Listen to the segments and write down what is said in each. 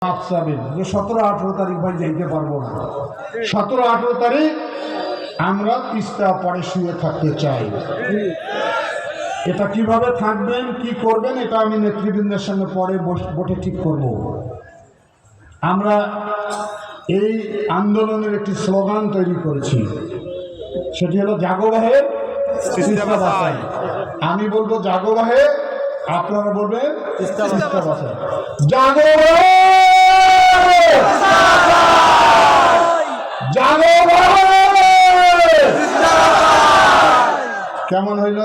ভাবছেন যে 17-18 তারিখ ভাই যাইতে পারবো না। 17-18 তারিখ আমরা তিস্তা পরে শুয়ে থাকতে চাই। এটা কিভাবে থাকবেন, কি করবেন, এটা আমি নেতৃবৃন্দের সঙ্গে পরে বসে ঠিক করব। আমরা এই আন্দোলনের একটি স্লোগান তৈরি করেছি, সেটি হলো জাগো বাহে তিস্তা বাঁচাই। আমি বলবো জাগো বাহে, আপনারা বলবেন তিস্তা বাঁচাই। জাগো জাগো কেমন হইল?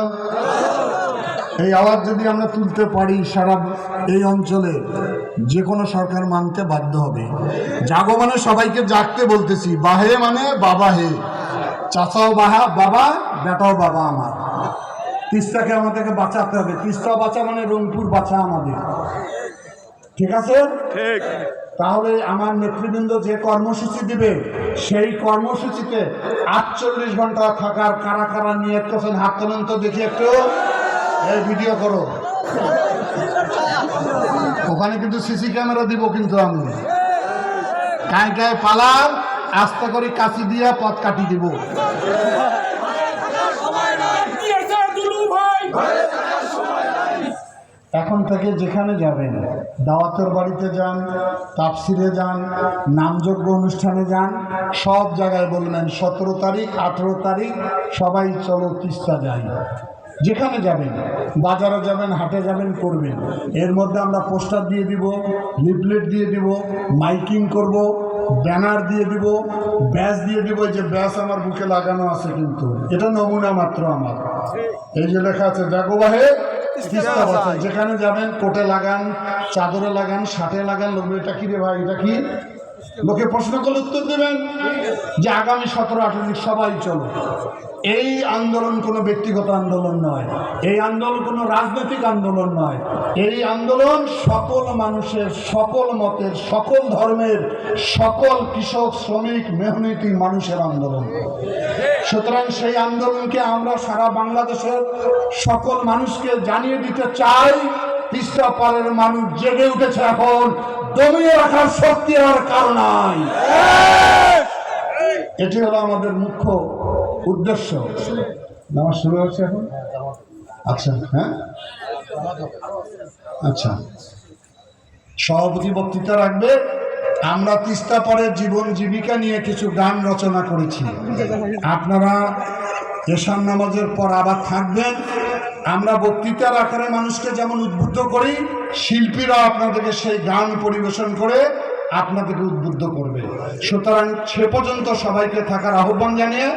এই আওয়াজ যদি আমরা তুলতে পারি সারা এই অঞ্চলে, যে কোনো সরকার মানতে বাধ্য হবে। জাগো মানে সবাইকে জাগতে বলতেছি, বাহে মানে বাবা হে, চাচাও বাবা, বেটাও বাবা আমার। তিস্তাকে আমাদেরকে বাঁচাতে হবে। তিস্তা বাঁচা মানে রংপুর বাঁচা আমাদের, ঠিক আছে? ঠিক। তাহলে আমার নেতৃবৃন্দ যে কর্মসূচি দিবে, সেই কর্মসূচিতে 48 ঘন্টা থাকার কারা কারা নিয়ত করছেন হাত তোলেন তো দেখি একটু। এই ভিডিও করো, ওখানে কিন্তু সিসি ক্যামেরা দিব, কিন্তু আমি গায়ে গায়ে পালাম, আস্তে করে কাঁচি দিয়ে পথ কাটি দিব। এখন থেকে যেখানে যাবেন, দাওয়াতের বাড়িতে যান, তাফসিরে যান, নামযজ্ঞ অনুষ্ঠানে যান, সব জায়গায় বলবেন 17 তারিখ 18 তারিখ সবাই চলো তিস্তা যাই। যেখানে যাবেন, বাজারে যাবেন, হাটে যাবেন, করবেন। এর মধ্যে আমরা পোস্টার দিয়ে দিব, লিফলেট দিয়ে দিব, মাইকিং করব, ব্যানার দিয়ে দিব, ব্যাজ দিয়ে দিব। এই যে ব্যাজ আমার বুকে লাগানো আছে, কিন্তু এটা নমুনা মাত্র আমার। এই যে লেখা আছে জাগো বাহে তিস্তা বাঁচাই। যেখানে যাবেন কোটে লাগান, চাদরে লাগান, শার্টে লাগান। লোক এটা কি রে ভাই, এটা কি? লোকে প্রশ্ন করলে উত্তর দেবেন যে আগামী 17-18 সবাই চলো। এই আন্দোলন কোনো ব্যক্তিগত আন্দোলন নয়, এই আন্দোলন কোনো রাজনৈতিক আন্দোলন নয়। এই আন্দোলন সকল মানুষের, সকল মতের, সকল ধর্মের, সকল কৃষক, শ্রমিক, মেহনতি মানুষের আন্দোলন। সুতরাং সেই আন্দোলনকে আমরা সারা বাংলাদেশের সকল মানুষকে জানিয়ে দিতে চাই, তিস্তা পারের মানুষ জেগে উঠেছে, এখন দমিয়ে রাখার শক্তি আর কারণ নাই। এটি হলো আমাদের মুখ্য উদ্দেশ্য। নামাজ শুরু হচ্ছে এখন। আচ্ছা, হ্যাঁ, আচ্ছা, সভাপতি বক্তৃতা রাখবে। আমরা তিস্তা পারের জীবন জীবিকা নিয়ে কিছু গান রচনা করেছি। আপনারা এশার নামাজের পর আবার থাকবেন। আমরা বক্তৃতার আকারে মানুষকে যেমন উদ্বুদ্ধ করি, শিল্পীরা আপনাদেরকে সেই গান পরিবেশন করে আপনাদেরকে উদ্বুদ্ধ করবে। সুতরাং সে পর্যন্ত সবাইকে থাকার আহ্বান জানিয়ে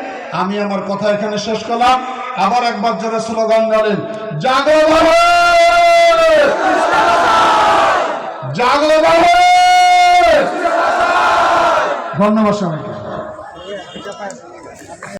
আমি আমার কথা এখানে শেষ করলাম। আবার একবার জোরে স্লোগান বলেন, জাগো বাহে, জাগো বাহে। ধন্যবাদ সবাইকে।